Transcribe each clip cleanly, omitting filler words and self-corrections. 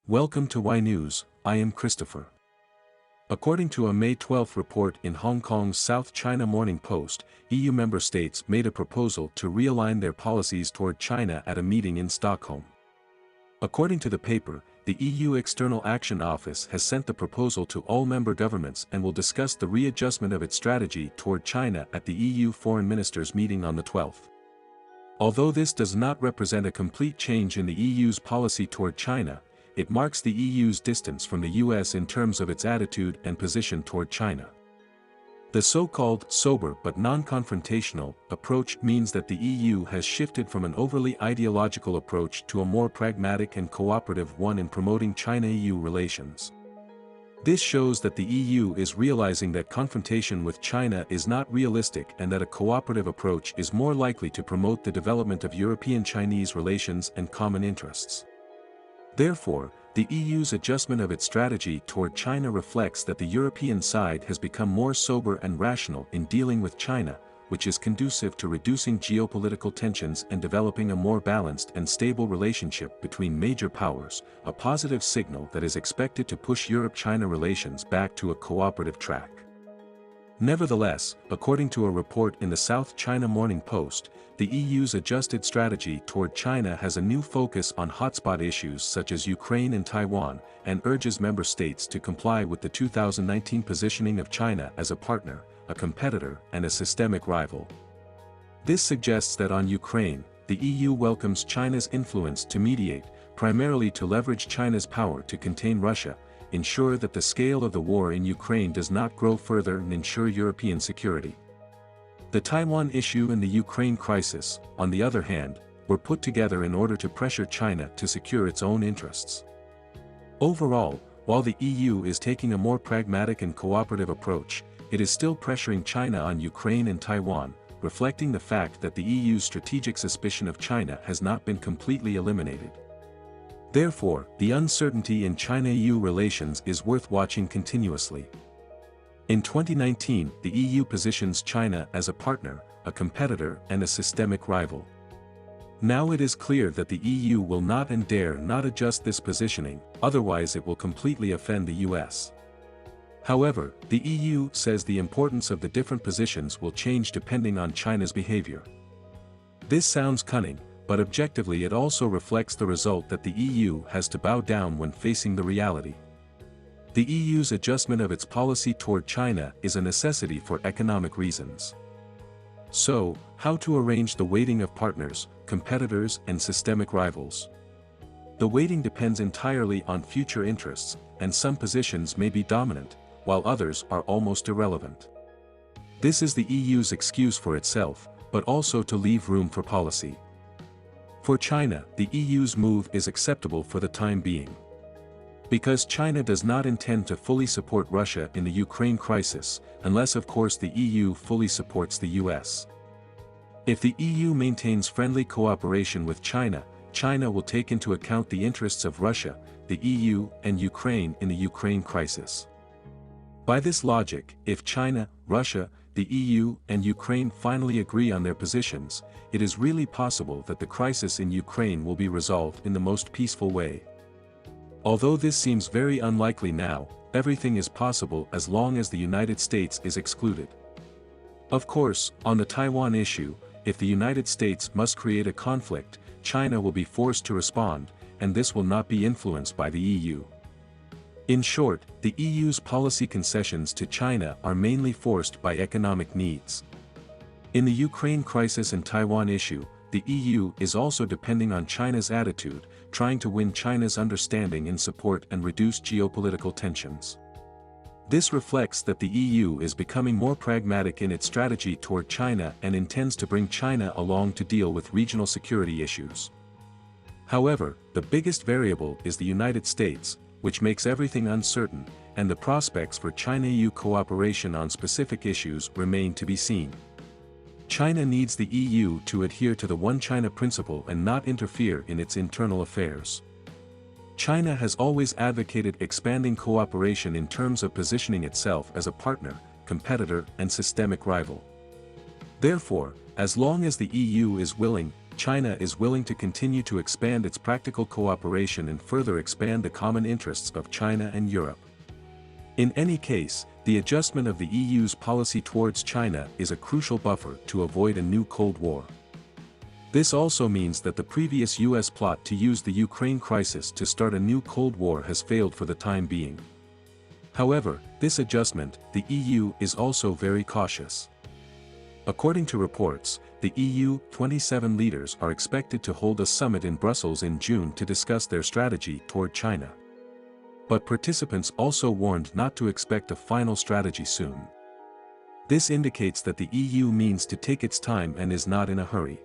Welcome to Y News, I am Christopher. According to a May 12 report in Hong Kong's South China Morning Post, EU member states made a proposal to realign their policies toward China at a meeting in Stockholm. According to the paper, the EU External Action Office has sent the proposal to all member governments and will discuss the readjustment of its strategy toward China at the EU Foreign Ministers meeting on the 12th. Although this does not represent a complete change in the EU's policy toward China, it marks the EU's distance from the US in terms of its attitude and position toward China. The so-called sober but non-confrontational approach means that the EU has shifted from an overly ideological approach to a more pragmatic and cooperative one in promoting China-EU relations. This shows that the EU is realizing that confrontation with China is not realistic and that a cooperative approach is more likely to promote the development of European-Chinese relations and common interests. Therefore, the EU's adjustment of its strategy toward China reflects that the European side has become more sober and rational in dealing with China, which is conducive to reducing geopolitical tensions and developing a more balanced and stable relationship between major powers, a positive signal that is expected to push Europe-China relations back to a cooperative track. Nevertheless, according to a report in the South China Morning Post, the EU's adjusted strategy toward China has a new focus on hotspot issues such as Ukraine and Taiwan, and urges member states to comply with the 2019 positioning of China as a partner, a competitor, and a systemic rival. This suggests that on Ukraine, the EU welcomes China's influence to mediate, primarily to leverage China's power to contain Russia, ensure that the scale of the war in Ukraine does not grow further and ensure European security. The Taiwan issue and the Ukraine crisis, on the other hand, were put together in order to pressure China to secure its own interests. Overall, while the EU is taking a more pragmatic and cooperative approach, it is still pressuring China on Ukraine and Taiwan, reflecting the fact that the EU's strategic suspicion of China has not been completely eliminated. Therefore, the uncertainty in China-EU relations is worth watching continuously. In 2019, the EU positions China as a partner, a competitor, and a systemic rival. Now it is clear that the EU will not and dare not adjust this positioning, otherwise it will completely offend the US. However, the EU says the importance of the different positions will change depending on China's behavior. This sounds cunning, but objectively it also reflects the result that the EU has to bow down when facing the reality. The EU's adjustment of its policy toward China is a necessity for economic reasons. So, how to arrange the weighting of partners, competitors, and systemic rivals? The weighting depends entirely on future interests, and some positions may be dominant, while others are almost irrelevant. This is the EU's excuse for itself, but also to leave room for policy. For China, the EU's move is acceptable for the time being. Because China does not intend to fully support Russia in the Ukraine crisis, unless of course the EU fully supports the US. If the EU maintains friendly cooperation with China, China will take into account the interests of Russia, the EU, and Ukraine in the Ukraine crisis. By this logic, if China, Russia, the EU, and Ukraine finally agree on their positions, it is really possible that the crisis in Ukraine will be resolved in the most peaceful way. Although this seems very unlikely now, everything is possible as long as the United States is excluded. Of course, on the Taiwan issue, if the United States must create a conflict, China will be forced to respond, and this will not be influenced by the EU. In short, the EU's policy concessions to China are mainly forced by economic needs. In the Ukraine crisis and Taiwan issue, the EU is also depending on China's attitude, trying to win China's understanding and support and reduce geopolitical tensions. This reflects that the EU is becoming more pragmatic in its strategy toward China and intends to bring China along to deal with regional security issues. However, the biggest variable is the United States, which makes everything uncertain, and the prospects for China-EU cooperation on specific issues remain to be seen. China needs the EU to adhere to the One China principle and not interfere in its internal affairs. China has always advocated expanding cooperation in terms of positioning itself as a partner, competitor, and systemic rival. Therefore, as long as the EU is willing, China is willing to continue to expand its practical cooperation and further expand the common interests of China and Europe. In any case, the adjustment of the EU's policy towards China is a crucial buffer to avoid a new Cold War. This also means that the previous US plot to use the Ukraine crisis to start a new Cold War has failed for the time being. However, this adjustment, the EU is also very cautious. According to reports, the EU 27 leaders are expected to hold a summit in Brussels in June to discuss their strategy toward China. But participants also warned not to expect a final strategy soon. This indicates that the EU means to take its time and is not in a hurry.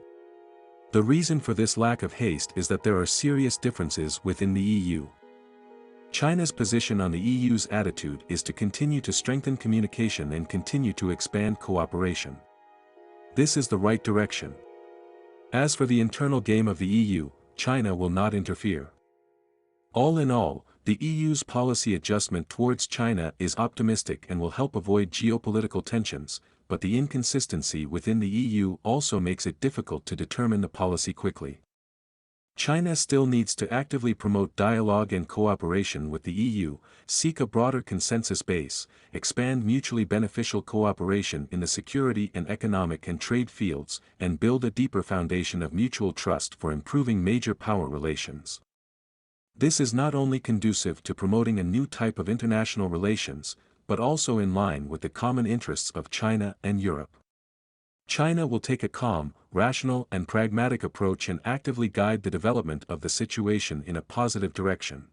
The reason for this lack of haste is that there are serious differences within the EU. China's position on the EU's attitude is to continue to strengthen communication and continue to expand cooperation. This is the right direction. As for the internal game of the EU, China will not interfere. All in all, the EU's policy adjustment towards China is optimistic and will help avoid geopolitical tensions, but the inconsistency within the EU also makes it difficult to determine the policy quickly. China still needs to actively promote dialogue and cooperation with the EU, seek a broader consensus base, expand mutually beneficial cooperation in the security and economic and trade fields, and build a deeper foundation of mutual trust for improving major power relations. This is not only conducive to promoting a new type of international relations, but also in line with the common interests of China and Europe. China will take a calm, rational and pragmatic approach and actively guide the development of the situation in a positive direction.